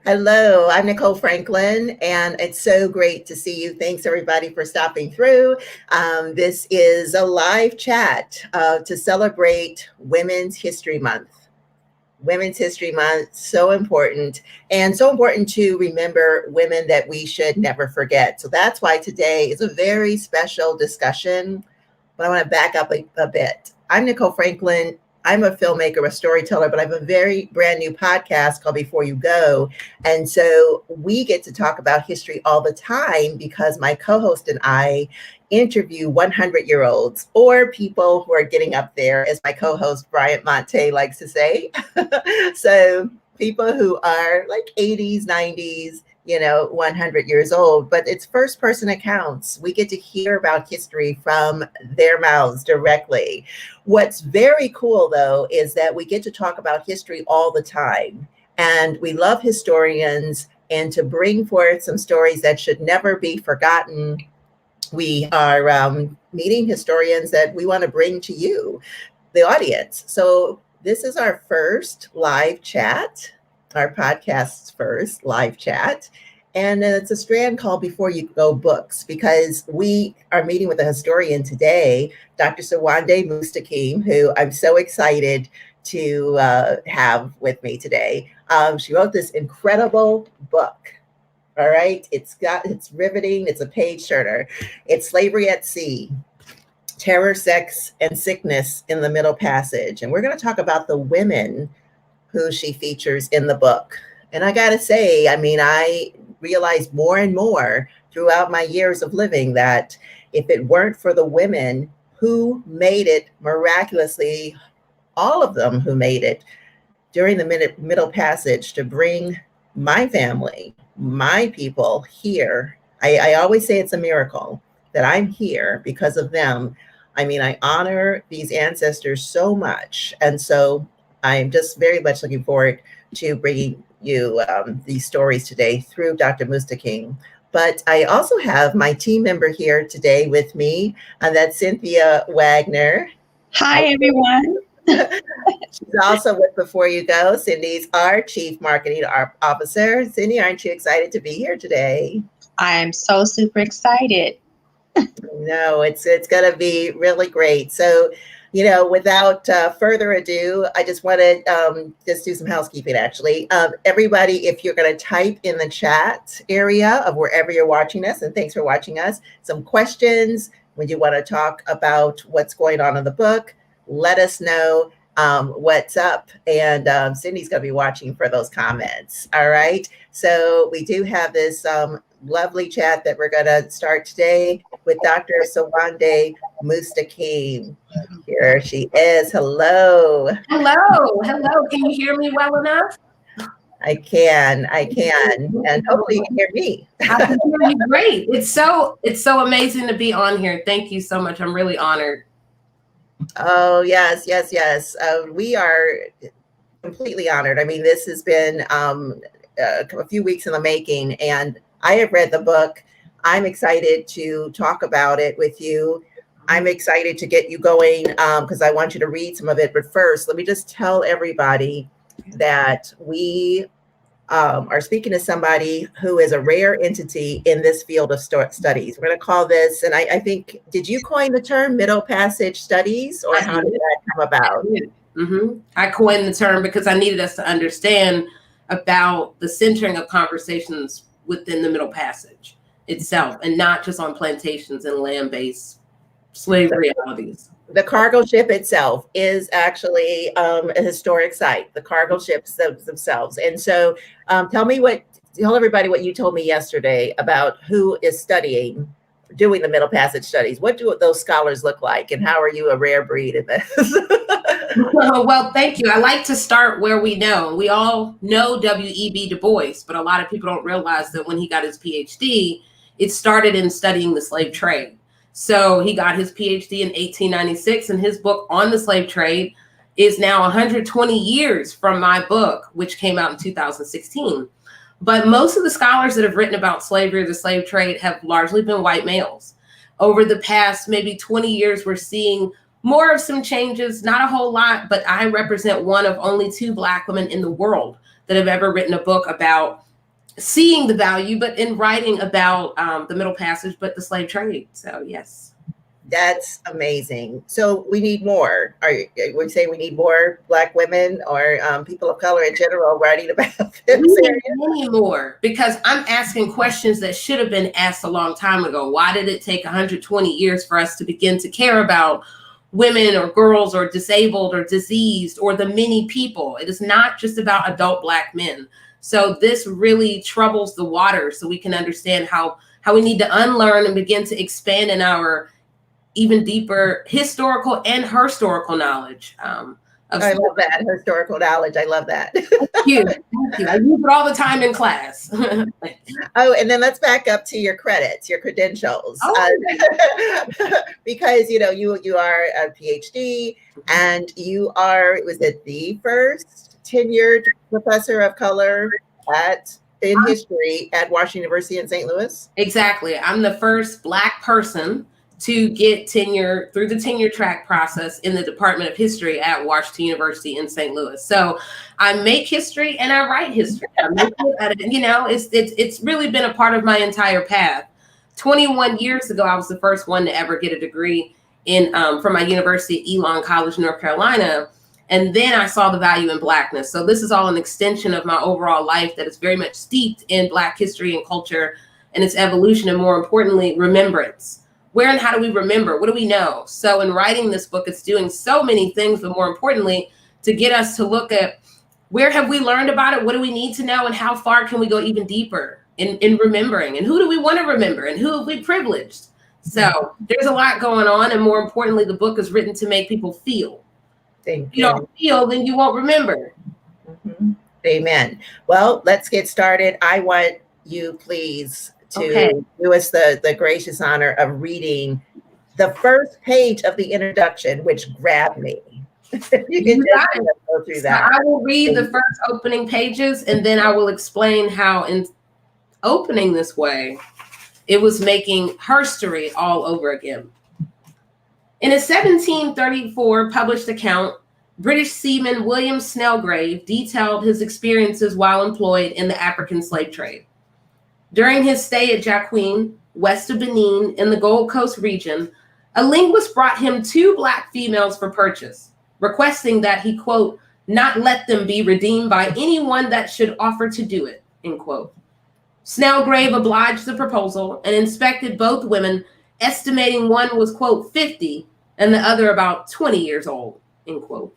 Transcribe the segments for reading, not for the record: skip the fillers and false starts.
Hello, I'm Nicole Franklin, and it's so great to see you. Thanks, everybody, for stopping through. This is a live chat to celebrate Women's History Month. Women's History Month, so important, and so important to remember women that we should never forget. So that's why today is a very special discussion, but I want to back up a bit. I'm Nicole Franklin. I'm a filmmaker, a storyteller, but I have a very brand new podcast called Before You Go. And so we get to talk about history all the time because my co-host and I interview 100-year-olds or people who are getting up there, as my co-host Bryant Monte likes to say. So people who are like 80s, 90s, 100 years old, but it's first person accounts. We get to hear about history from their mouths directly. What's very cool, though, is that we get to talk about history all the time. And we love historians, and to bring forth some stories that should never be forgotten. We are meeting historians that we want to bring to you, the audience. So this is our first live chat. Our podcast's first live chat. And it's a strand called Before You Go Books, because we are meeting with a historian today, Dr. Sowande Mustakeem, who I'm so excited to have with me today. She wrote this incredible book. All right. It's riveting. It's a page turner. It's Slavery at Sea, Terror, Sex, and Sickness in the Middle Passage. And we're going to talk about the women who she features in the book. And I got to say, I realized more and more throughout my years of living that if it weren't for the women who made it miraculously, all of them who made it during the Middle Passage to bring my family, my people here, I always say it's a miracle that I'm here because of them. I honor these ancestors so much. And so I'm just very much looking forward to bringing you these stories today through Dr. Mustakeem. But I also have my team member here today with me, and that's Cynthia Wagner. Hi, everyone. She's also with Before You Go. Cindy's our Chief Marketing Officer. Cindy, aren't you excited to be here today? I am so super excited. No, it's going to be really great. So, without further ado, I just want to just do some housekeeping, actually. Everybody, if you're going to type in the chat area of wherever you're watching us, and thanks for watching us, some questions when you want to talk about what's going on in the book, let us know what's up. And Cindy's going to be watching for those comments. All right. So we do have this lovely chat that we're going to start today with Dr. Sowande Mustakeem. Here she is. Hello. Hello. Can you hear me well enough? I can. And hopefully you can hear me. I can hear you great. It's so amazing to be on here. Thank you so much. I'm really honored. Oh, yes. We are completely honored. This has been a few weeks in the making, and I have read the book. I'm excited to talk about it with you. I'm excited to get you going because I want you to read some of it. But first, let me just tell everybody that we are speaking to somebody who is a rare entity in this field of studies. We're going to call this, and I think, did you coin the term Middle Passage Studies, or how did that come about? I coined the term because I needed us to understand about the centering of conversations within the Middle Passage itself, and not just on plantations and land-based slave realities. The cargo ship itself is actually a historic site, the cargo ships themselves. And so tell everybody what you told me yesterday about who is doing the Middle Passage studies. What do those scholars look like, and how are you a rare breed in this? Well, thank you. I like to start where we know. We all know W.E.B. Du Bois, but a lot of people don't realize that when he got his PhD, it started in studying the slave trade. So he got his PhD in 1896, and his book on the slave trade is now 120 years from my book, which came out in 2016. But most of the scholars that have written about slavery or the slave trade have largely been white males. Over the past maybe 20 years, we're seeing more of some changes, not a whole lot, but I represent one of only 2 Black women in the world that have ever written a book about seeing the value, but in writing about the Middle Passage, but the slave trade. So yes. That's amazing. So we need more. Would you say we need more Black women or people of color in general writing about this area? Many more, because I'm asking questions that should have been asked a long time ago. Why did it take 120 years for us to begin to care about women or girls or disabled or diseased or the many people? It is not just about adult Black men. So this really troubles the water, so we can understand how we need to unlearn and begin to expand in our even deeper historical and historical knowledge. I love that, historical knowledge. I love that. Thank you. I use it all the time in class. Oh, and then let's back up to your credits, your credentials. Because, you are a PhD and you are, was it the first tenured professor of color in history at Washington University in St. Louis? Exactly. I'm the first Black person to get tenure through the tenure track process in the Department of History at Washington University in St. Louis. So I make history and I write history. It's really been a part of my entire path. 21 years ago, I was the first one to ever get a degree from my university at Elon College, North Carolina. And then I saw the value in Blackness. So this is all an extension of my overall life that is very much steeped in Black history and culture and its evolution, and more importantly, remembrance. Where and how do we remember? What do we know? So in writing this book, it's doing so many things, but more importantly, to get us to look at where have we learned about it? What do we need to know? And how far can we go even deeper in remembering? And who do we want to remember? And who have we privileged? So there's a lot going on. And more importantly, the book is written to make people feel. If you don't feel, then you won't remember. Mm-hmm. Amen. Well, let's get started. I want you, please, to do us the gracious honor of reading the first page of the introduction, which grabbed me. You can just go through that. So I will read the first opening pages, and then I will explain how in opening this way, it was making herstory all over again. In a 1734 published account, British seaman William Snellgrave detailed his experiences while employed in the African slave trade. During his stay at Jacqueline, west of Benin in the Gold Coast region, a linguist brought him 2 Black females for purchase, requesting that he, quote, not let them be redeemed by anyone that should offer to do it, end quote. Snellgrave obliged the proposal and inspected both women, estimating one was, quote, 50 and the other about 20 years old, end quote.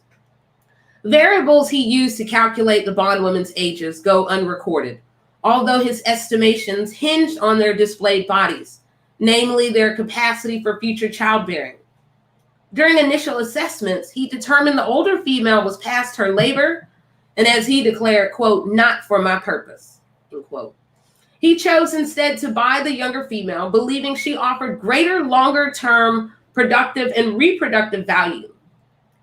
Variables he used to calculate the bondwomen's ages go unrecorded, although his estimations hinged on their displayed bodies, namely their capacity for future childbearing. During initial assessments, he determined the older female was past her labor, and as he declared, quote, not for my purpose, end quote. He chose instead to buy the younger female, believing she offered greater longer-term productive and reproductive value.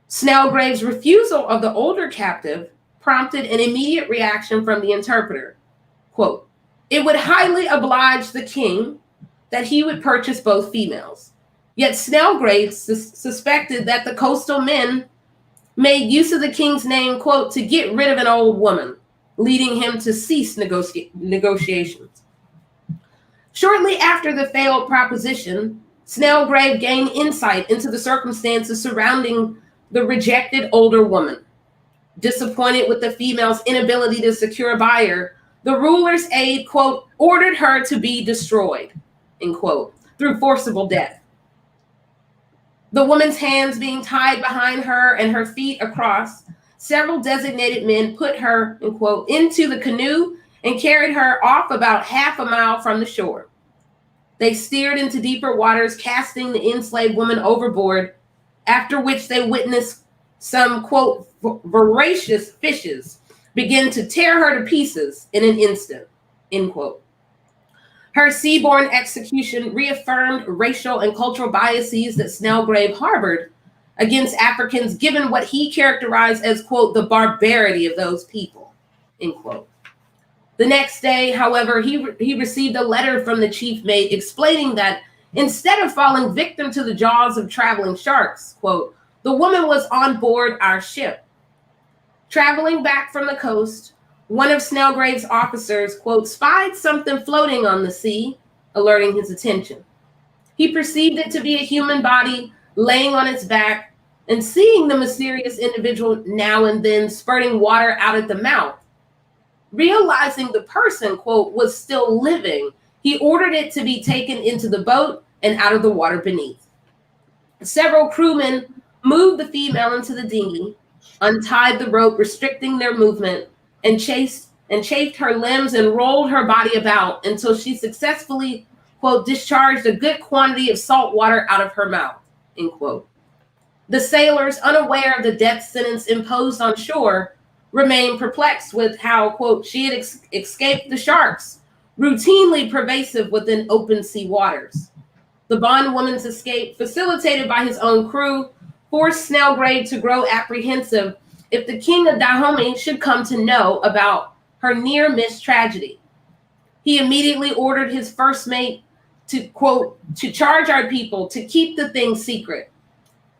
Snellgrave's refusal of the older captive prompted an immediate reaction from the interpreter. Quote, it would highly oblige the king that he would purchase both females. Yet Snellgrave suspected that the coastal men made use of the king's name, quote, to get rid of an old woman, leading him to cease negotiations. Shortly after the failed proposition, Snellgrave gained insight into the circumstances surrounding the rejected older woman. Disappointed with the female's inability to secure a buyer, the ruler's aide, quote, ordered her to be destroyed, end quote, through forcible death. The woman's hands being tied behind her and her feet across, several designated men put her, end quote, into the canoe and carried her off about half a mile from the shore. They steered into deeper waters, casting the enslaved woman overboard, after which they witnessed some, quote, voracious fishes begin to tear her to pieces in an instant, end quote. Her seaborne execution reaffirmed racial and cultural biases that Snellgrave harbored against Africans, given what he characterized as, quote, the barbarity of those people, end quote. The next day, however, he received a letter from the chief mate explaining that Instead of falling victim to the jaws of traveling sharks, quote, the woman was on board our ship. Traveling back from the coast, one of Snellgrave's officers, quote, spied something floating on the sea, alerting his attention. He perceived it to be a human body laying on its back, and seeing the mysterious individual now and then spurting water out at the mouth. Realizing the person, quote, was still living, he ordered it to be taken into the boat and out of the water beneath. Several crewmen moved the female into the dinghy, untied the rope restricting their movement, and chafed her limbs and rolled her body about until she successfully, quote, discharged a good quantity of salt water out of her mouth, end quote. The sailors, unaware of the death sentence imposed on shore, remained perplexed with how, quote, she had escaped the sharks, routinely pervasive within open sea waters. The bondwoman's escape, facilitated by his own crew, forced Snellgrave to grow apprehensive if the king of Dahomey should come to know about her near-miss tragedy. He immediately ordered his first mate to, quote, to charge our people to keep the thing secret.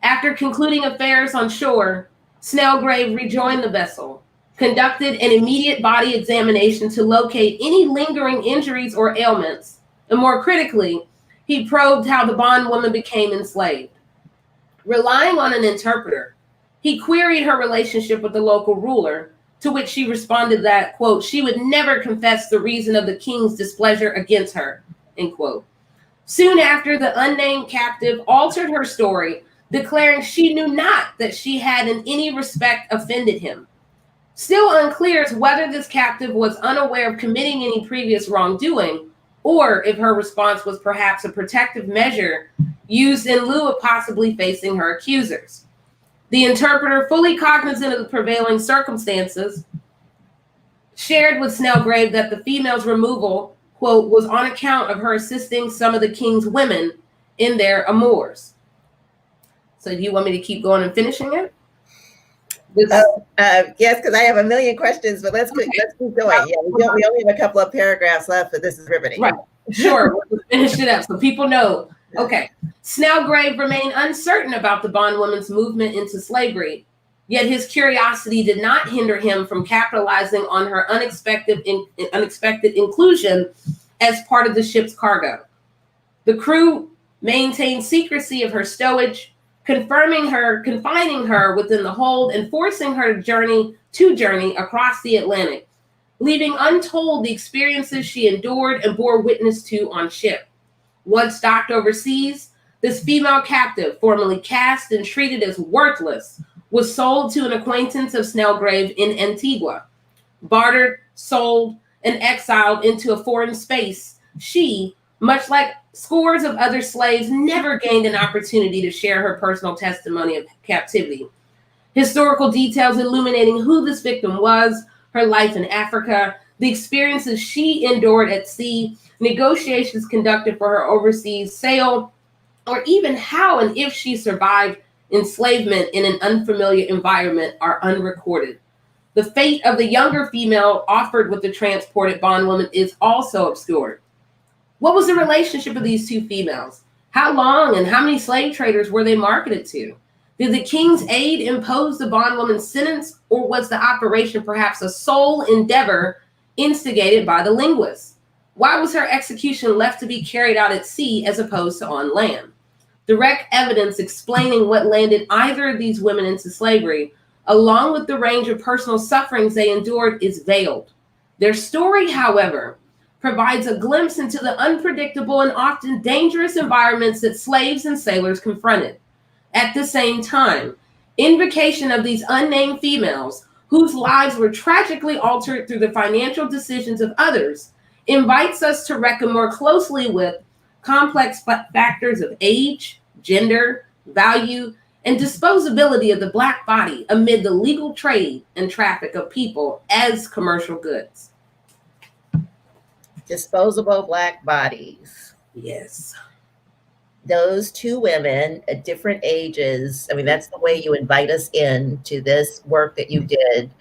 After concluding affairs on shore, Snellgrave rejoined the vessel, conducted an immediate body examination to locate any lingering injuries or ailments, and more critically, he probed how the bondwoman became enslaved. Relying on an interpreter, he queried her relationship with the local ruler, to which she responded that, quote, she would never confess the reason of the king's displeasure against her, end quote. Soon after, the unnamed captive altered her story, declaring she knew not that she had in any respect offended him. Still unclear as whether this captive was unaware of committing any previous wrongdoing, or if her response was perhaps a protective measure used in lieu of possibly facing her accusers. The interpreter, fully cognizant of the prevailing circumstances, shared with Snellgrave that the female's removal, quote, was on account of her assisting some of the king's women in their amours. So do you want me to keep going and finishing it? Yes, because I have a million questions, but let's keep going. Yeah, we only have a couple of paragraphs left, but this is riveting. Right, sure, we'll finish it up so people know. Okay, Snellgrave remained uncertain about the bondwoman's movement into slavery, yet his curiosity did not hinder him from capitalizing on her unexpected inclusion as part of the ship's cargo. The crew maintained secrecy of her stowage, confining her within the hold and forcing her to journey across the Atlantic, leaving untold the experiences she endured and bore witness to on ship. Once docked overseas, this female captive, formerly cast and treated as worthless, was sold to an acquaintance of Snellgrave in Antigua. Bartered, sold, and exiled into a foreign space, she, much like scores of other slaves, never gained an opportunity to share her personal testimony of captivity. Historical details illuminating who this victim was, her life in Africa, the experiences she endured at sea, negotiations conducted for her overseas sale, or even how and if she survived enslavement in an unfamiliar environment are unrecorded. The fate of the younger female offered with the transported bondwoman is also obscured. What was the relationship of these two females? How long and how many slave traders were they marketed to? Did the king's aide impose the bondwoman's sentence, or was the operation perhaps a sole endeavor instigated by the linguist? Why was her execution left to be carried out at sea as opposed to on land? Direct evidence explaining what landed either of these women into slavery, along with the range of personal sufferings they endured, is veiled. Their story, however, provides a glimpse into the unpredictable and often dangerous environments that slaves and sailors confronted. At the same time, invocation of these unnamed females, whose lives were tragically altered through the financial decisions of others, invites us to reckon more closely with complex factors of age, gender, value, and disposability of the Black body amid the legal trade and traffic of people as commercial goods. Disposable Black bodies. Yes. Those two women at different ages. I mean, that's the way you invite us in to this work that you did.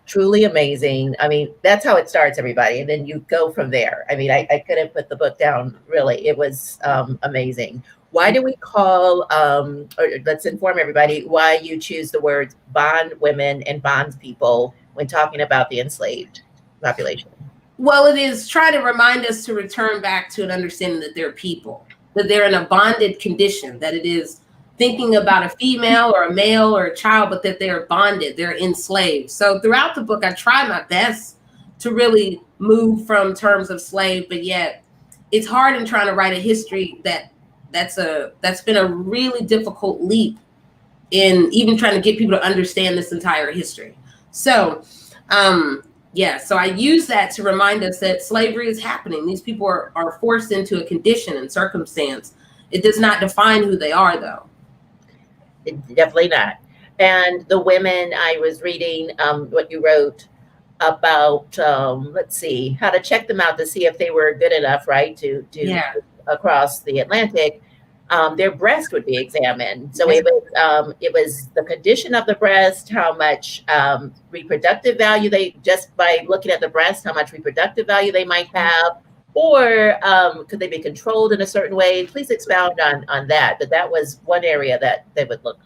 Truly amazing. I mean, that's how it starts, everybody. And then you go from there. I mean, I couldn't put the book down, really. It was amazing. Why do we call, or let's inform everybody why you choose the words bond women and bond people when talking about the enslaved population? Well, it is trying to remind us to return back to an understanding that they're people, that they're in a bonded condition, that it is thinking about a female or a male or a child, but that they're bonded, they're enslaved. So throughout the book, I try my best to really move from terms of slave, but yet it's hard in trying to write a history that's been a really difficult leap in even trying to get people to understand this entire history. So, so I use that to remind us that slavery is happening. These people are forced into a condition and circumstance. It does not define who they are, though. Definitely not. And the women, I was reading what you wrote about, let's see, how to check them out to see if they were good enough, right, to across the Atlantic. Their breast would be examined. So it was the condition of the breast, how much reproductive value just by looking at the breast, how much reproductive value they might have, or could they be controlled in a certain way? Please expound on that. But that was one area that they would look.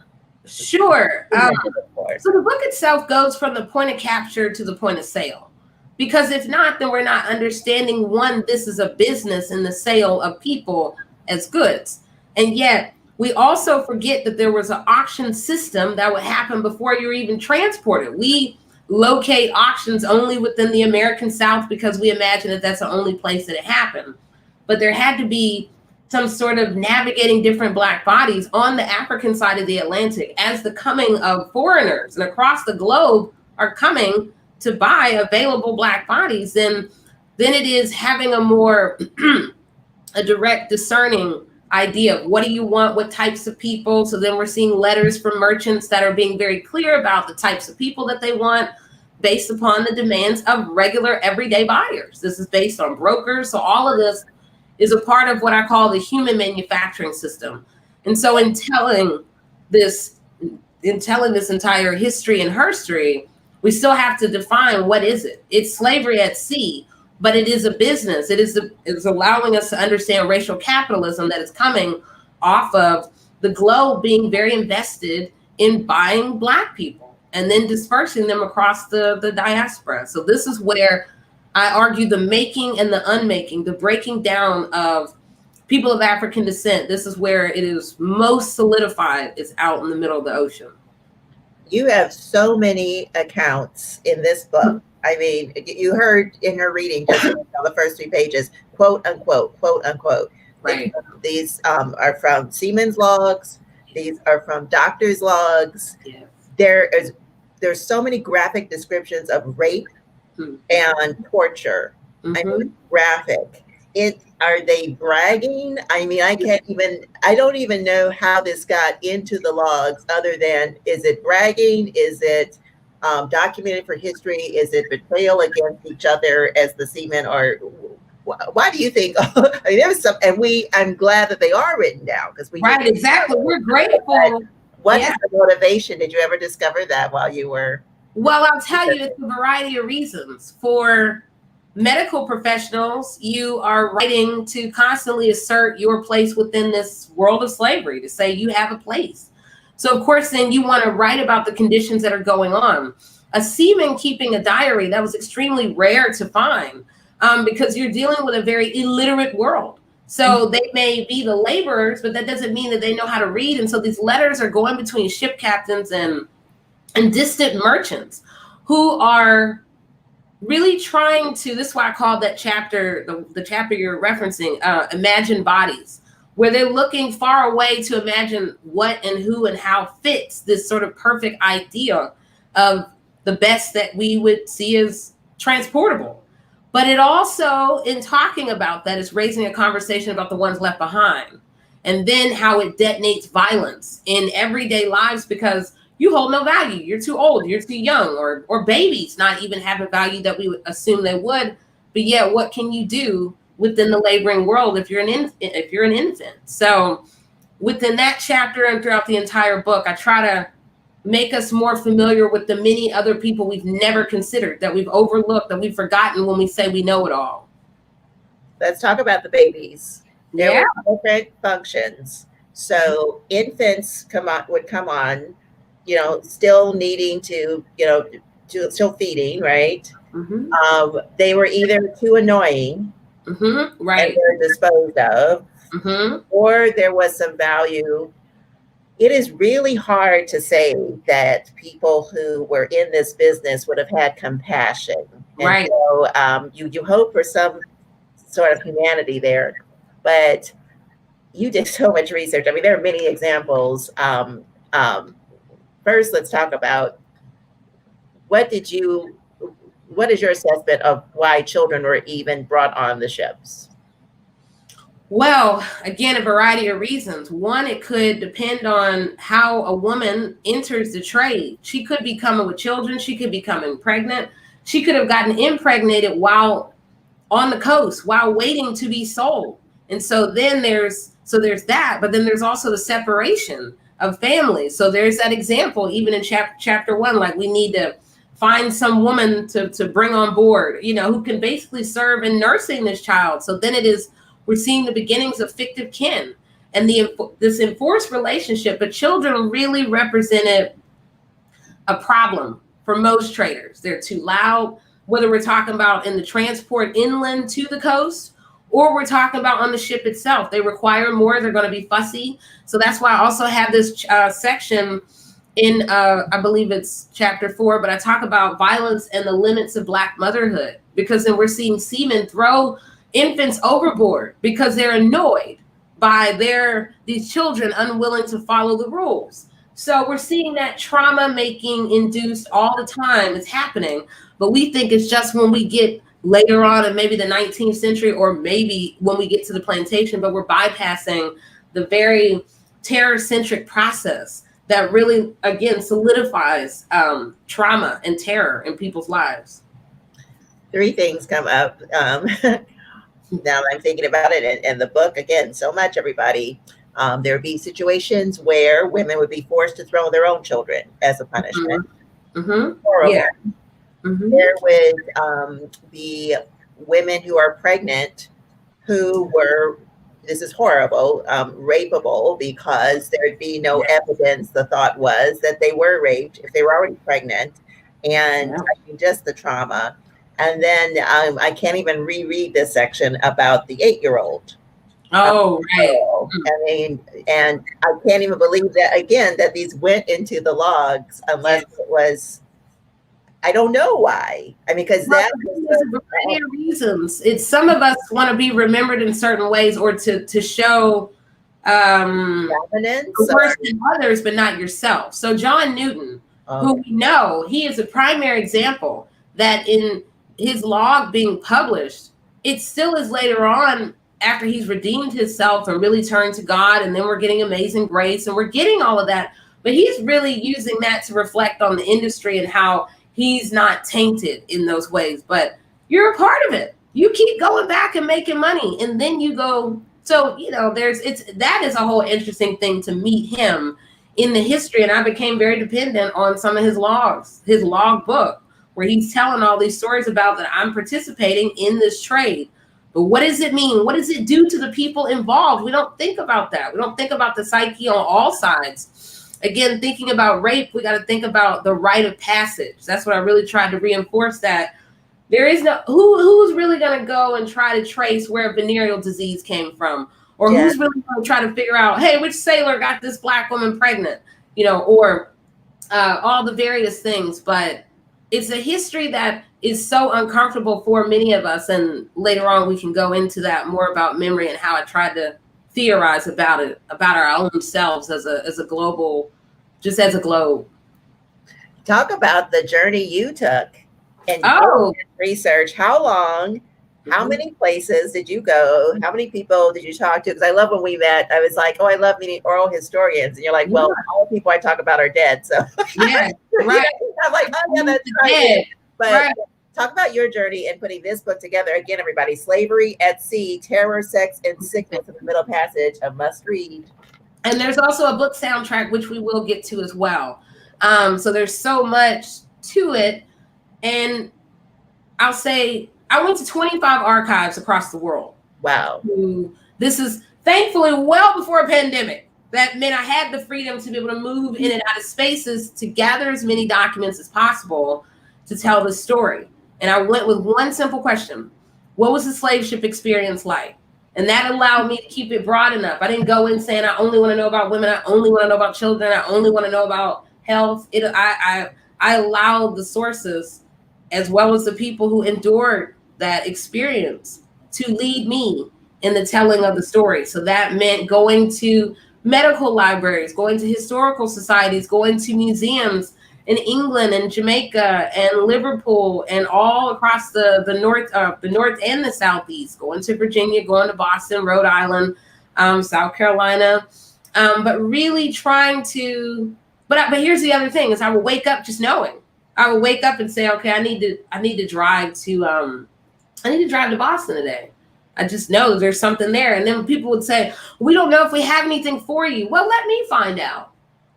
Sure. So the book itself goes from the point of capture to the point of sale. Because if not, then we're not understanding, one, this is a business in the sale of people as goods. And yet we also forget that there was an auction system that would happen before you're even transported. We locate auctions only within the American South because we imagine that that's the only place that it happened. But there had to be some sort of navigating different Black bodies on the African side of the Atlantic as the coming of foreigners and across the globe are coming to buy available Black bodies. Then it is having a more a direct discerning idea of what do you want, what types of people. So then we're seeing letters from merchants that are being very clear about the types of people that they want based upon the demands of regular everyday buyers. This is based on brokers. So all of this is a part of what I call the human manufacturing system. And so in telling this entire history and herstory, we still have to define what is it. It's slavery at sea, but it is a business. It's allowing us to understand racial capitalism that is coming off of the globe being very invested in buying Black people and then dispersing them across the diaspora. So this is where I argue the making and the unmaking, the breaking down of people of African descent. This is where it is most solidified. It's out in the middle of the ocean. You have so many accounts in this book. I mean, you heard in her reading just the first 3 pages, quote unquote, quote unquote. Right. These are from seamen's logs. These are from doctors' logs. Yeah. There's so many graphic descriptions of rape and torture. I mean, graphic. Are they bragging? I mean, I don't even know how this got into the logs other than, is it bragging? Is it documented for history? Is it betrayal against each other as the seamen? Or why do you think? I mean, there was some, and I'm glad that they are written down because right, exactly. We're grateful. What is the motivation? Did you ever discover that while you were? Well, I'll tell you, it's a variety of reasons. For medical professionals, you are writing to constantly assert your place within this world of slavery, to say you have a place. So of course, then you want to write about the conditions that are going on. A seaman keeping a diary, that was extremely rare to find because you're dealing with a very illiterate world. So they may be the laborers, but that doesn't mean that they know how to read. And so these letters are going between ship captains and distant merchants who are really trying to, this is why I call that chapter, the chapter you're referencing, Imagine Bodies, where they're looking far away to imagine what and who and how fits this sort of perfect idea of the best that we would see as transportable. But it also, in talking about that, is raising a conversation about the ones left behind, and then how it detonates violence in everyday lives because you hold no value. You're too old, you're too young, or babies not even have a value that we would assume they would. But yet, what can you do within the laboring world if you're an infant? So within that chapter and throughout the entire book, I try to make us more familiar with the many other people we've never considered, that we've overlooked, that we've forgotten when we say we know it all. Let's talk about the babies. There Yeah. were different functions. So infants would come on, still needing to, still feeding, right? Mm-hmm. They were either too annoying, Mm-hmm. Right. and they're disposed of, Mm-hmm. or there was some value. It is really hard to say that people who were in this business would have had compassion. Right. And so you hope for some sort of humanity there, but you did so much research. I mean, there are many examples. First, let's talk about what is your assessment of why children were even brought on the ships? Well, again, a variety of reasons. One, it could depend on how a woman enters the trade. She could be coming with children. She could be coming pregnant. She could have gotten impregnated while on the coast, while waiting to be sold. And so then there's that, but then there's also the separation of families. So there's that example, even in chapter 1, like we need to find some woman to bring on board, who can basically serve in nursing this child. So then we're seeing the beginnings of fictive kin and this enforced relationship, but children really represented a problem for most traders. They're too loud, whether we're talking about in the transport inland to the coast, or we're talking about on the ship itself. They require more, they're gonna be fussy. So that's why I also have this section in, I believe it's chapter 4, but I talk about violence and the limits of Black motherhood, because then we're seeing seamen throw infants overboard because they're annoyed by these children unwilling to follow the rules. So we're seeing that trauma making induced all the time is happening, but we think it's just when we get later on in maybe the 19th century, or maybe when we get to the plantation, but we're bypassing the very terror-centric process that really, again, solidifies trauma and terror in people's lives. 3 things come up. Now I'm thinking about it, and the book, again, so much, everybody. There would be situations where women would be forced to throw their own children as a punishment. Mm-hmm. Horrible. Yeah. Mm-hmm. There would be women who are pregnant who were, this is horrible, rapeable, because there'd be no evidence. The thought was that they were raped if they were already pregnant. And I mean, just the trauma. And then I can't even reread this section about the 8-year-old. Oh, right. I mean, and I can't even believe that, again, that these went into the logs unless it was, I don't know why. I mean, because there's a variety of reasons. It's some of us want to be remembered in certain ways, or to show dominance, worse than others, but not yourself. So John Newton, who we know, he is a primary example that in his log being published, it still is later on after he's redeemed himself and really turned to God, and then we're getting Amazing Grace and we're getting all of that, but he's really using that to reflect on the industry and how he's not tainted in those ways. But you're a part of it. You keep going back and making money, and then you go. So that is a whole interesting thing to meet him in the history, and I became very dependent on some of his logs, his log book, where he's telling all these stories about that I'm participating in this trade. But what does it mean? What does it do to the people involved? We don't think about that. We don't think about the psyche on all sides. Again, thinking about rape, we got to think about the rite of passage. That's what I really tried to reinforce, that there is no, who's really going to go and try to trace where venereal disease came from, or who's really going to try to figure out, hey, which sailor got this Black woman pregnant, or all the various things. But it's a history that is so uncomfortable for many of us. And later on, we can go into that more about memory and how I tried to theorize about it, about our own selves as a global, just as a globe. Talk about the journey you took and research. How long, how many places did you go? How many people did you talk to? Because I love when we met, I was like, oh, I love meeting oral historians. And you're like, well, all the people I talk about are dead. So yeah, right. I'm like, oh yeah, that's right. But talk about your journey in putting this book together. Again, everybody, Slavery at Sea, Terror, Sex, and Sickness in the Middle Passage, a must read. And there's also a book soundtrack, which we will get to as well. So there's so much to it. And I'll say I went to 25 archives across the world. Wow. This is thankfully well before a pandemic. That meant I had the freedom to be able to move in and out of spaces to gather as many documents as possible to tell the story. And I went with one simple question. What was the slave ship experience like? And that allowed me to keep it broad enough. I didn't go in saying, I only want to know about women. I only want to know about children. I only want to know about health. I allowed the sources, as well as the people who endured that experience, to lead me in the telling of the story. So that meant going to medical libraries, going to historical societies, going to museums in England and Jamaica and Liverpool and all across the north and the southeast, going to Virginia, going to Boston, Rhode Island, South Carolina, but really trying to. But here's the other thing: is I would wake up just knowing. I would wake up and say, okay, I need to drive to Boston today. I just know there's something there. And then people would say, we don't know if we have anything for you. Well, let me find out.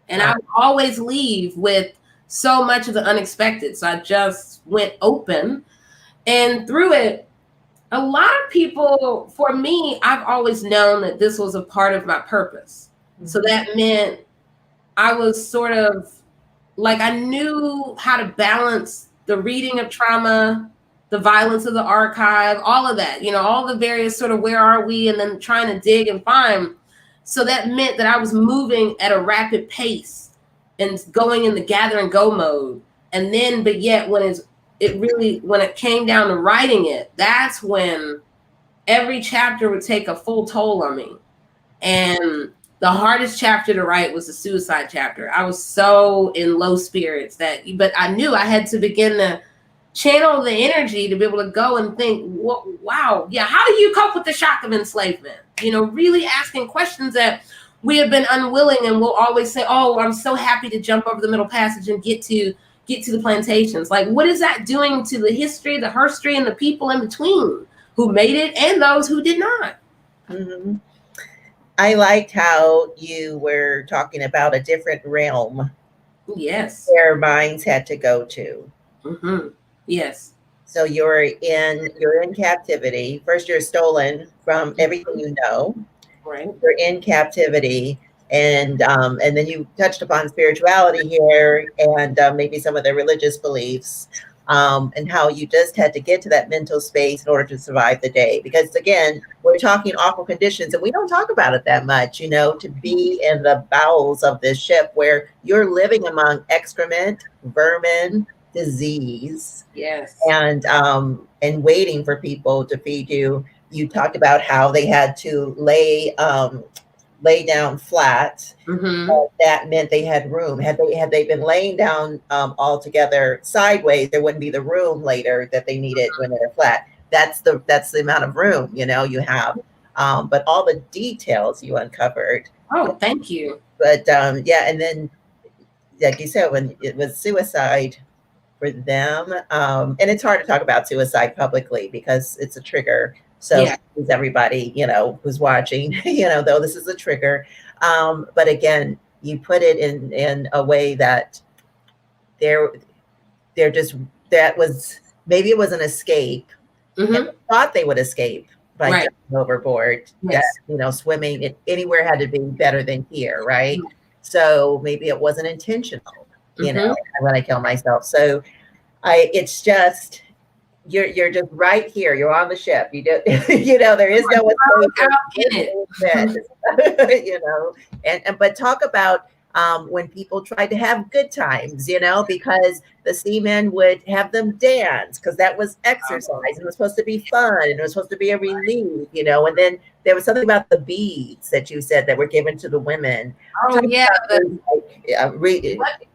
And I would always leave with so much of the unexpected. So I just went open. And through it, a lot of people, for me, I've always known that this was a part of my purpose. Mm-hmm. So that meant I was sort of like, I knew how to balance the reading of trauma, the violence of the archive, all of that, all the various sort of where are we, and then trying to dig and find. So that meant that I was moving at a rapid pace and going in the gather and go mode. And then, but yet when it came down to writing it, that's when every chapter would take a full toll on me. And the hardest chapter to write was the suicide chapter. I was so in low spirits but I knew I had to begin to channel the energy to be able to go and think, wow, yeah, how do you cope with the shock of enslavement? Really asking questions that we have been unwilling, and we'll always say, oh, I'm so happy to jump over the Middle Passage and get to the plantations. Like, what is that doing to the history, the herstory, and the people in between who made it and those who did not? Mm-hmm. I liked how you were talking about a different realm. Yes. Their minds had to go to. Mm-hmm. Yes. So you're in captivity. First, you're stolen from everything you know. Right. You're in captivity, and then you touched upon spirituality here, and maybe some of their religious beliefs, and how you just had to get to that mental space in order to survive the day. Because again, we're talking awful conditions, and we don't talk about it that much. To be in the bowels of this ship where you're living among excrement, vermin, disease, yes, and waiting for people to feed you. You talked about how they had to lay down flat. Mm-hmm. That meant they had room. Had they been laying down all together sideways, there wouldn't be the room later that they needed when they're flat. That's the amount of room you have. But all the details you uncovered. Oh, thank you. But yeah, and then like you said, when it was suicide for them, and it's hard to talk about suicide publicly because it's a trigger. So yeah. Everybody, who's watching, though this is a trigger. But again, you put it in a way that that was, maybe it was an escape. Mm-hmm. And they thought they would escape by right. jumping overboard. Yes. That, swimming anywhere had to be better than here, right? Mm-hmm. So maybe it wasn't intentional, when I kill myself. So it's just, you're just right here. You're on the ship. You do, there is no out in it. And but talk about when people tried to have good times, because the seamen would have them dance because that was exercise and it was supposed to be fun and it was supposed to be a relief, and then there was something about the beads that you said that were given to the women. Oh, yeah.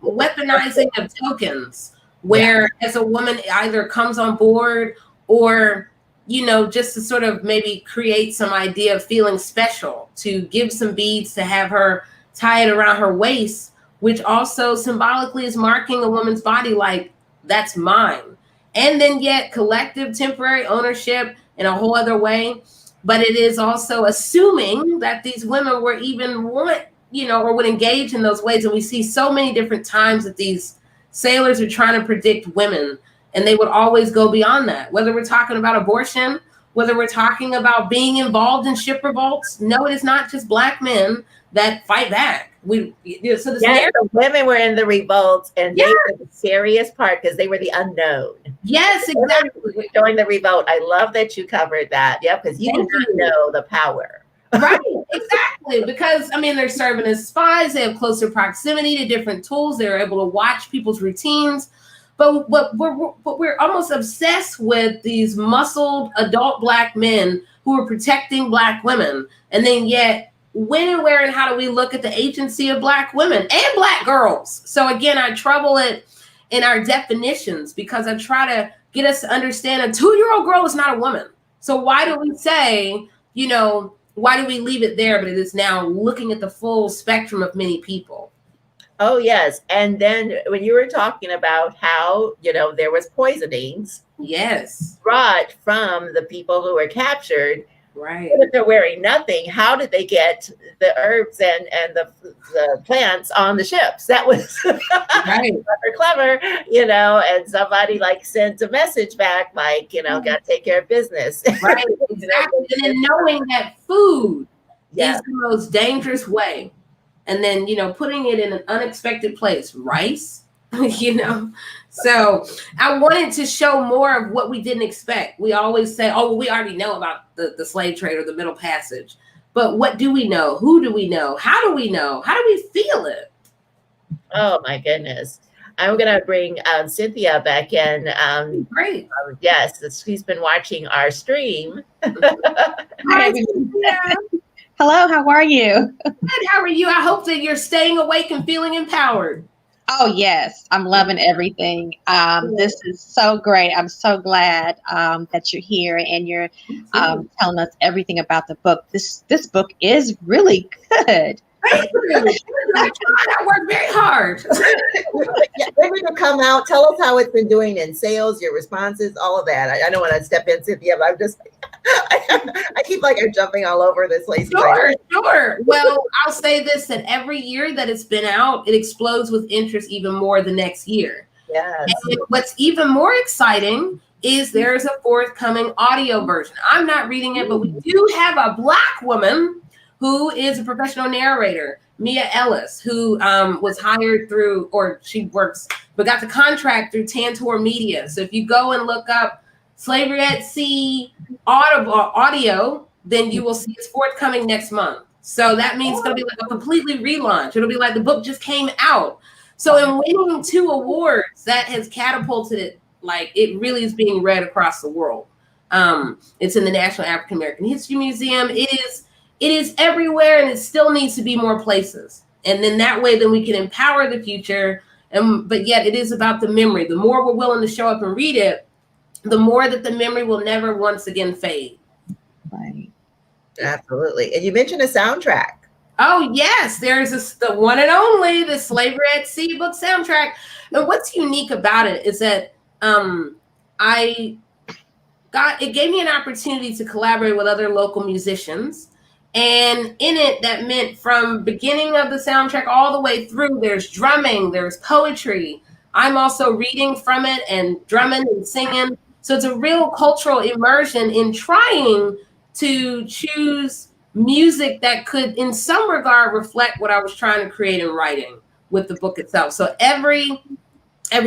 Weaponizing of tokens. Where as a woman either comes on board or, just to sort of maybe create some idea of feeling special, to give some beads to have her tie it around her waist, which also symbolically is marking a woman's body like that's mine. And then yet collective temporary ownership in a whole other way. But it is also assuming that these women were even want or would engage in those ways. And we see so many different times that these sailors are trying to predict women, and they would always go beyond that, whether we're talking about abortion, whether we're talking about being involved in ship revolts. No, it is not just Black men that fight back. So the women were in the revolts, and they were the scariest part because they were the unknown. Yes, exactly. During the revolt, I love that you covered that. Yep, because you didn't know the power. Right, exactly. Because they're serving as spies. They have closer proximity to different tools. They're able to watch people's routines. But we're almost obsessed with these muscled adult Black men who are protecting Black women, and then yet, when and where and how do we look at the agency of Black women and Black girls? So again, I trouble it in our definitions because I try to get us to understand a 2-year-old girl is not a woman. So why do we say, why do we leave it there? But it is now looking at the full spectrum of many people. Oh, yes. And then when you were talking about how, there was poisonings. Yes. Brought from the people who were captured. Right. If they're wearing nothing, how did they get the herbs and the plants on the ships? That was right. clever, and somebody sent a message back, gotta take care of business. Right, exactly. And then knowing that food is the most dangerous way. And then, putting it in an unexpected place, rice, So I wanted to show more of what we didn't expect. We always say, oh, well, we already know about the slave trade or the Middle Passage. But what do we know? Who do we know? How do we know? How do we feel it? Oh, my goodness. I'm going to bring Cynthia back in. Great. Yes, she's been watching our stream. Hi, Cynthia. Hello, how are you? Good, how are you? I hope that you're staying awake and feeling empowered. Oh, yes. I'm loving everything. This is so great. I'm so glad that you're here and you're telling us everything about the book. This book is really good. Thank you. I worked very hard. When you come out, tell us how it's been doing in sales, your responses, all of that. I don't want to step in, Cynthia, but I'm just, I keep jumping all over this place. Sure. Well, I'll say this, that every year that it's been out, it explodes with interest even more the next year. Yes. And what's even more exciting is there's a forthcoming audio version. I'm not reading it, but we do have a Black woman who is a professional narrator, Mia Ellis, who was hired through, or she works, but got the contract through Tantor Media. So if you go and look up Slavery at Sea audio, then you will see it's forthcoming next month. So that means it's going to be a completely relaunch. It'll be like the book just came out. So in winning 2 awards, that has catapulted it, it really is being read across the world. It's in the National African American History Museum. It is everywhere, and it still needs to be more places. And then that way, then we can empower the future. But yet it is about the memory. The more we're willing to show up and read it, the more that the memory will never once again fade. Right. Absolutely. And you mentioned a soundtrack. Oh, yes. There's the one and only, the Slavery at Sea book soundtrack. And what's unique about it is that it gave me an opportunity to collaborate with other local musicians. And in it, that meant from beginning of the soundtrack all the way through, there's drumming, there's poetry. I'm also reading from it and drumming and singing. So it's a real cultural immersion in trying to choose music that could, in some regard, reflect what I was trying to create in writing with the book itself. So every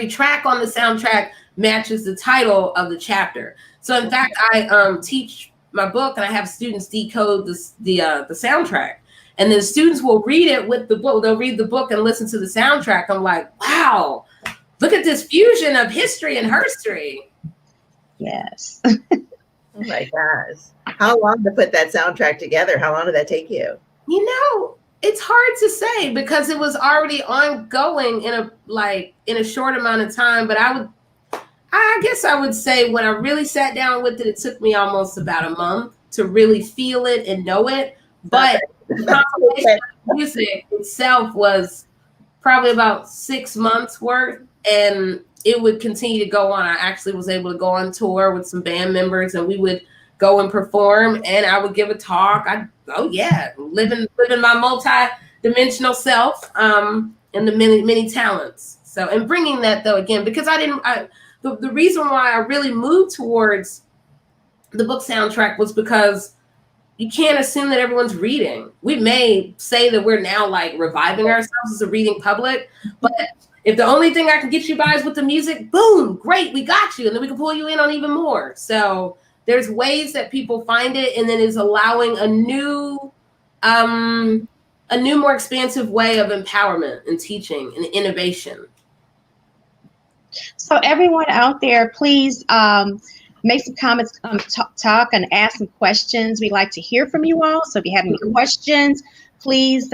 track on the soundtrack matches the title of the chapter. So in fact, I teach my book and I have students decode the soundtrack, and then students will read it with the book. They'll read the book and listen to the soundtrack. I'm like, wow, look at this fusion of history and herstory. Yes. Oh my gosh. How long to put that soundtrack together? How long did that take you? It's hard to say because it was already ongoing in a short amount of time, but I guess I would say when I really sat down with it, it took me almost about a month to really feel it and know it. But the compilation of music itself was probably about 6 months worth, and it would continue to go on. I actually was able to go on tour with some band members, and we would go and perform, and I would give a talk. Living my dimensional self, and the many talents. So, and bringing that though, again, because the reason why I really moved towards the book soundtrack was because you can't assume that everyone's reading. We may say that we're now like reviving ourselves as a reading public, but if the only thing I can get you by is with the music, boom, great, we got you. And then we can pull you in on even more. So there's ways that people find it, and then is allowing a new, more expansive way of empowerment and teaching and innovation. So everyone out there, please make some comments, talk and ask some questions. We'd like to hear from you all. So if you have any questions, please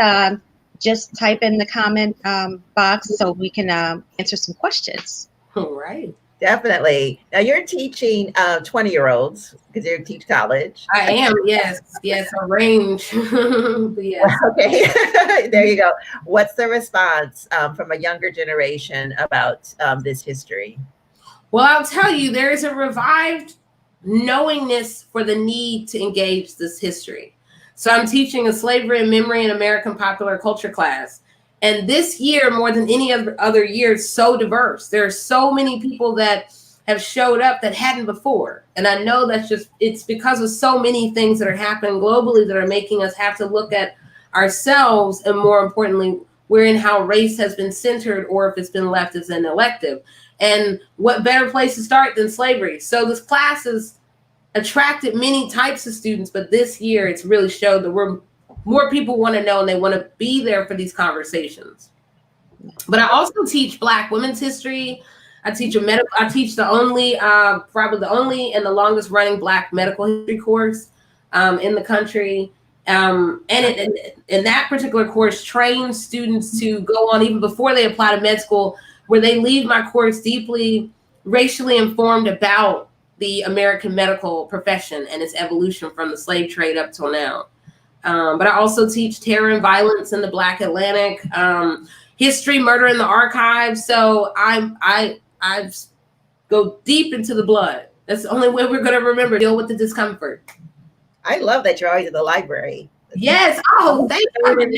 just type in the comment box so we can answer some questions. All right. Definitely. Now you're teaching 20-year-olds because you teach college. I am, yes, a range. Yes. Okay, there you go. What's the response from a younger generation about this history? Well, I'll tell you, there is a revived knowingness for the need to engage this history. So I'm teaching a slavery and memory in American popular culture class. And this year, more than any other year, is so diverse. There are so many people that have showed up that hadn't before. And I know it's because of so many things that are happening globally that are making us have to look at ourselves, and more importantly, wherein how race has been centered or if it's been left as an elective. And what better place to start than slavery? So this class has attracted many types of students, but this year it's really showed that more people want to know and they want to be there for these conversations. But I also teach Black women's history. I teach the only, probably the only and the longest running Black medical history course in the country. And that particular course trains students to go on even before they apply to med school, where they leave my course deeply racially informed about the American medical profession and its evolution from the slave trade up till now. But I also teach terror and violence in the Black Atlantic, history, murder in the archives. So I go deep into the blood. That's the only way we're going to remember, deal with the discomfort. I love that you're always in the library. Yes. Oh, thank you.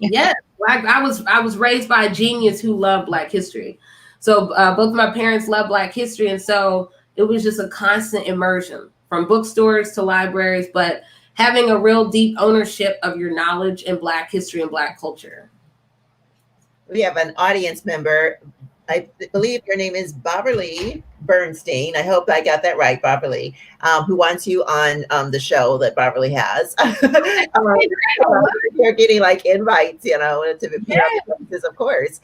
Yes. I was raised by a genius who loved Black history. So both my parents love Black history. And so it was just a constant immersion from bookstores to libraries, but having a real deep ownership of your knowledge in Black history and Black culture. We have an audience member. I believe your name is Bobberly Bernstein. I hope I got that right, Bobberly, who wants you on the show that Bobberly has. You're getting like invites, to appear on the places, of course.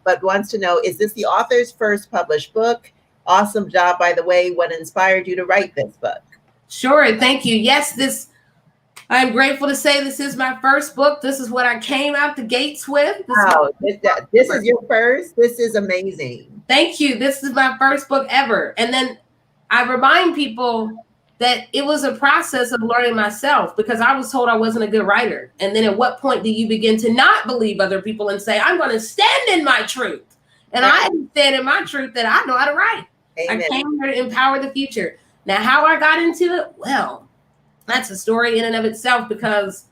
But wants to know, is this the author's first published book? Awesome job, by the way. What inspired you to write this book? Sure, thank you. Yes, I'm grateful to say this is my first book. This is what I came out the gates with. This is your first? This is amazing. Thank you. This is my first book ever. And then I remind people that it was a process of learning myself, because I was told I wasn't a good writer. And then at what point do you begin to not believe other people and say, I'm going to stand in my truth? And I stand in my truth that I know how to write. Amen. I came here to empower the future. Now, how I got into it? Well, that's a story in and of itself, because,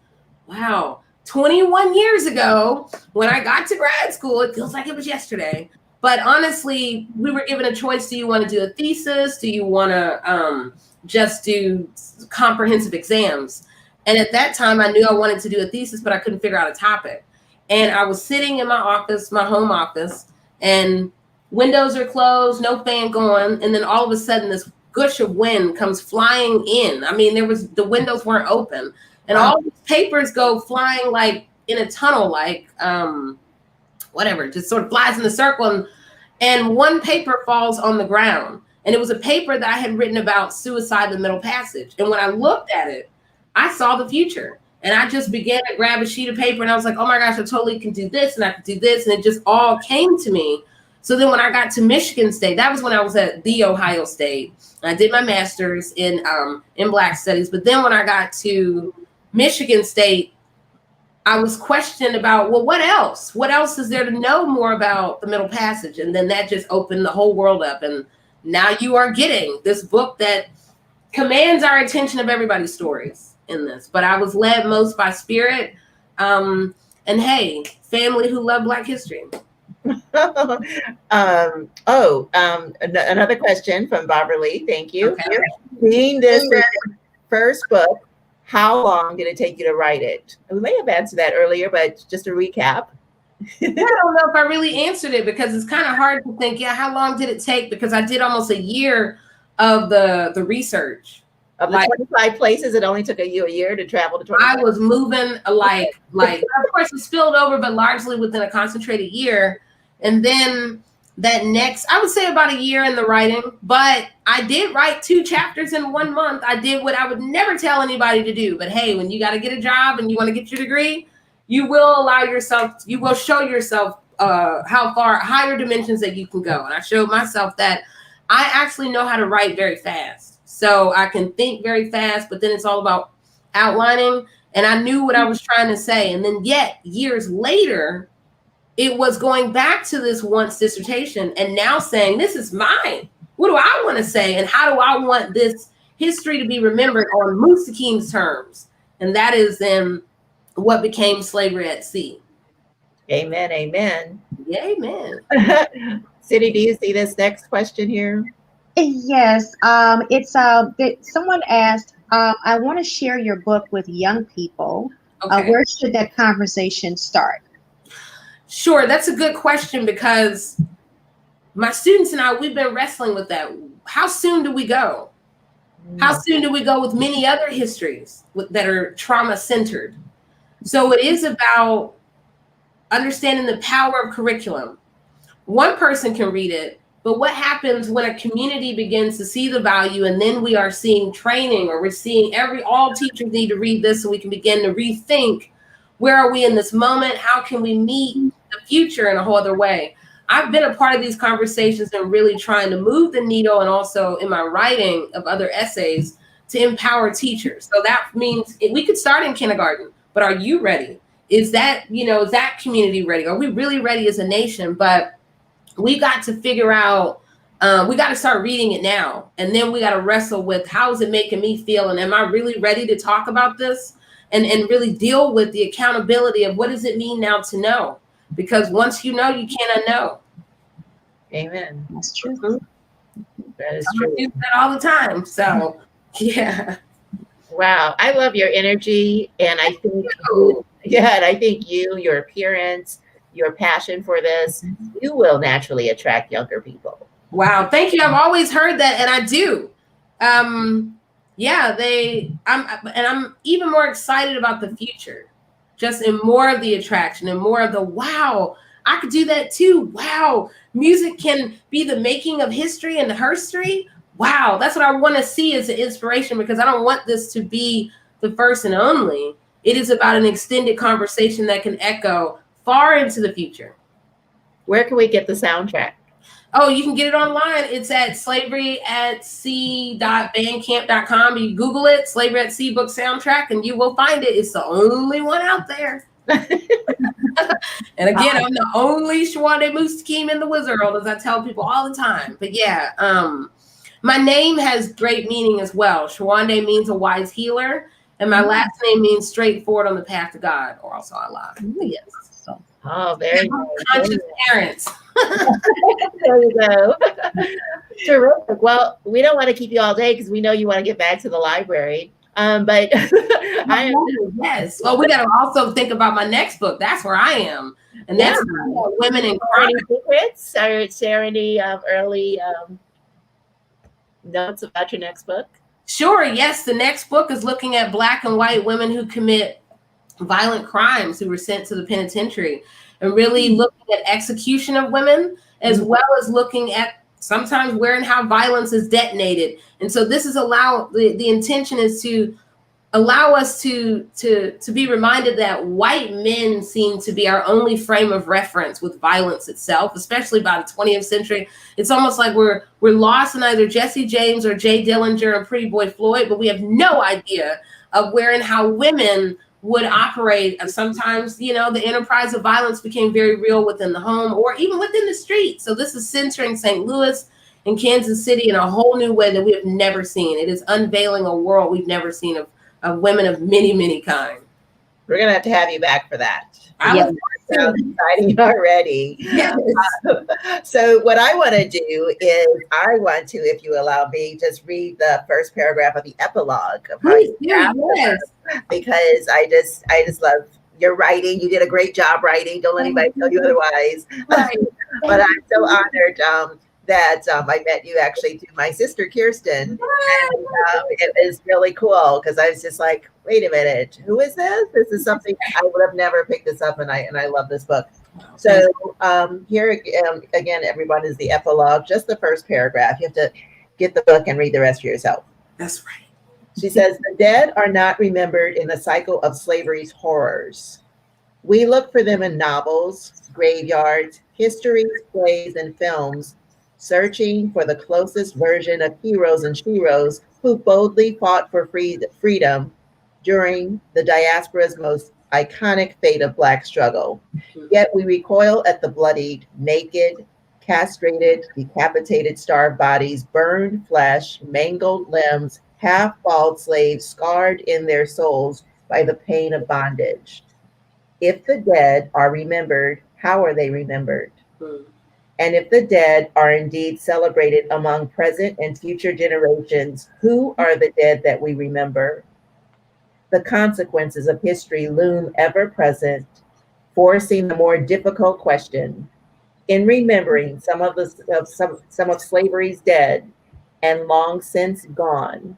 wow, 21 years ago, when I got to grad school, it feels like it was yesterday. But honestly, we were given a choice. Do you want to do a thesis? Do you want to just do comprehensive exams? And at that time, I knew I wanted to do a thesis, but I couldn't figure out a topic. And I was sitting in my office, my home office, and windows are closed, no fan going. And then all of a sudden, this gush of wind comes flying in. I mean, the windows weren't open, and all these papers go flying like in a tunnel, like whatever, just sort of flies in a circle. And one paper falls on the ground, and it was a paper that I had written about suicide in the Middle Passage. And when I looked at it, I saw the future, and I just began to grab a sheet of paper, and I was like, oh my gosh, I totally can do this, and I could do this, and it just all came to me. So then when I got to Michigan State, that was when I was at The Ohio State. I did my master's in Black studies. But then when I got to Michigan State, I was questioned about, well, what else? What else is there to know more about the Middle Passage? And then that just opened the whole world up. And now you are getting this book that commands our attention of everybody's stories in this. But I was led most by spirit. And hey, family who love Black history. Another question from Barbara Lee. Thank you. Okay. Being this is your first book, how long did it take you to write it? We may have answered that earlier, but just to recap. I don't know if I really answered it because it's kind of hard to think, how long did it take? Because I did almost a year of the research. Of the 25 places, it only took you a year to travel to 25. I was moving like of course it spilled over, but largely within a concentrated year. And then that next, I would say about a year in the writing, but I did write 2 chapters in 1 month. I did what I would never tell anybody to do. But hey, when you got to get a job and you want to get your degree, you will show yourself how far higher dimensions that you can go. And I showed myself that I actually know how to write very fast. So I can think very fast, but then it's all about outlining. And I knew what I was trying to say. And then yet years later, it was going back to this once dissertation and now saying, this is mine. What do I want to say? And how do I want this history to be remembered on Mustakeem's terms? And that is then what became Slavery at Sea. Amen. Amen. Yeah, amen. Cindy, do you see this next question here? Yes, it's someone asked, I want to share your book with young people. Okay. Where should that conversation start? Sure, that's a good question because my students and I, we've been wrestling with that. How soon do we go? How soon do we go with many other histories that are trauma-centered? So it is about understanding the power of curriculum. One person can read it, but what happens when a community begins to see the value and then we are seeing training, or we're seeing all teachers need to read this so we can begin to rethink, where are we in this moment? How can we meet the future in a whole other way? I've been a part of these conversations and really trying to move the needle, and also in my writing of other essays to empower teachers. So that means we could start in kindergarten, but are you ready? Is that community ready? Are we really ready as a nation? But we got to figure out, we got to start reading it now. And then we got to wrestle with, how is it making me feel? And am I really ready to talk about this and really deal with the accountability of what does it mean now to know? Because once you know, you can't unknow. Amen. That's true. That is true. I do that all the time. So, yeah. Wow. I love your energy. And I think, your appearance, your passion for this, you will naturally attract younger people. Wow. Thank you. I've always heard that. And I do. I'm even more excited about the future, just in more of the attraction and more of the, wow, I could do that too. Wow. Music can be the making of history and the herstory. Wow. That's what I want to see as an inspiration, because I don't want this to be the first and only. It is about an extended conversation that can echo far into the future. Where can we get the soundtrack? Oh, you can get it online. It's at slaveryatsea.bandcamp.com. You Google it, Slavery at Sea book soundtrack, and you will find it. It's the only one out there. And again, I'm the only Sowande Mustakeem in the wizard world, as I tell people all the time. But yeah, my name has great meaning as well. Sowande means a wise healer, and my last name means straightforward on the path to God, or also Allah. Yes. So, very conscious parents. There you go. Terrific. Well, we don't want to keep you all day because we know you want to get back to the library. But yes. Well, we got to also think about my next book. That's where I am, and that's Women in Crime. Secrets. Or share any early notes about your next book? Sure. Yes, the next book is looking at Black and white women who commit violent crimes, who were sent to the penitentiary, and really looking at execution of women, as well as looking at sometimes where and how violence is detonated. And so this is the intention is to allow us to be reminded that white men seem to be our only frame of reference with violence itself, especially by the 20th century. It's almost like we're lost in either Jesse James or Jay Dillinger and Pretty Boy Floyd, but we have no idea of where and how women would operate. And sometimes, the enterprise of violence became very real within the home or even within the street. So this is centering St. Louis and Kansas City in a whole new way that we have never seen. It is unveiling a world we've never seen of women of many, many kinds. We're going to have you back for that. I Sounds exciting already. Yes. So what I want to do is I want to, if you allow me, just read the first paragraph of the epilogue of how you Yes. because I just love your writing. You did a great job writing. Don't let anybody tell you otherwise. Right. But I'm so honored that I met you actually through my sister Kirsten, and it was really cool because I was just like, wait a minute, who is this? This is something I would have never picked this up, and I love this book. So here again, everyone, is the epilogue, just the first paragraph. You have to get the book and read the rest for yourself. That's right. She says, the dead are not remembered in the cycle of slavery's horrors. We look for them in novels, graveyards, histories, plays, and films, searching for the closest version of heroes and sheroes who boldly fought for freedom during the diaspora's most iconic fate of Black struggle. Yet we recoil at the bloodied, naked, castrated, decapitated, starved bodies, burned flesh, mangled limbs, half-bald slaves scarred in their souls by the pain of bondage. If the dead are remembered, how are they remembered? And if the dead are indeed celebrated among present and future generations, who are the dead that we remember? The consequences of history loom ever present, forcing the more difficult question. In remembering some of slavery's dead and long since gone,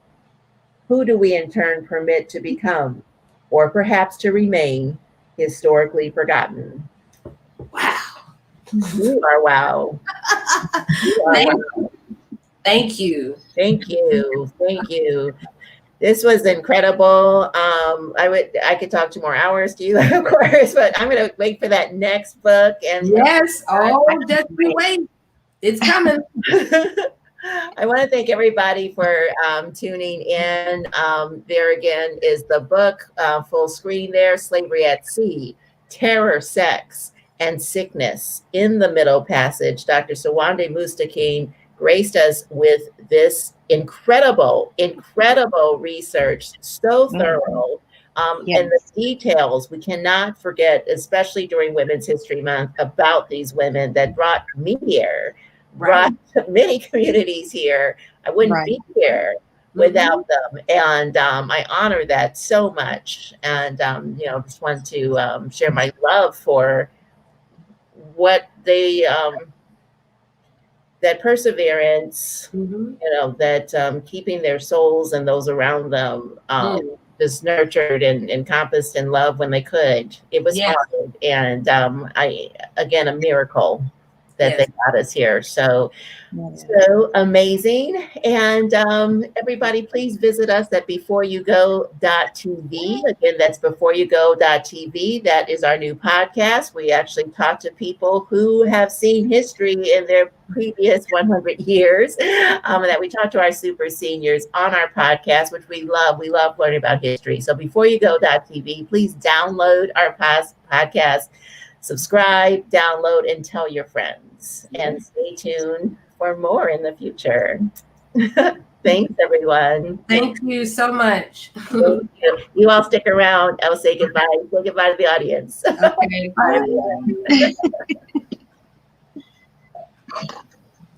who do we in turn permit to become, or perhaps to remain, historically forgotten? Wow. You are wow. Thank you. Thank you. Thank you. This was incredible. I could talk 2 more hours to you, of course, but I'm going to wait for that next book. And yes, just wait. It's coming. I want to thank everybody for tuning in. There again is the book, full screen there, Slavery at Sea, Terror, Sex, and Sickness in the Middle Passage. Dr. Sowande Mustakeem graced us with this incredible research, so thorough. And the details, we cannot forget, especially during Women's History Month, about these women that brought me here, brought many communities here. I wouldn't be here without them. And I honor that so much. And, just want to share my love for what they, that perseverance, that keeping their souls and those around them just nurtured and encompassed in love when they could. It was hard. And again, a miracle that they got us here. So amazing. And everybody, please visit us at beforeyougo.tv. Again, that's beforeyougo.tv. That is our new podcast. We actually talk to people who have seen history in their previous 100 years, and that we talk to our super seniors on our podcast, which we love. We love learning about history. So beforeyougo.tv, please download our podcast, subscribe, download, and tell your friends. And stay tuned for more in the future. Thanks, everyone. Thank you so much. You all stick around. I will say goodbye. Say goodbye to the audience. Okay, bye.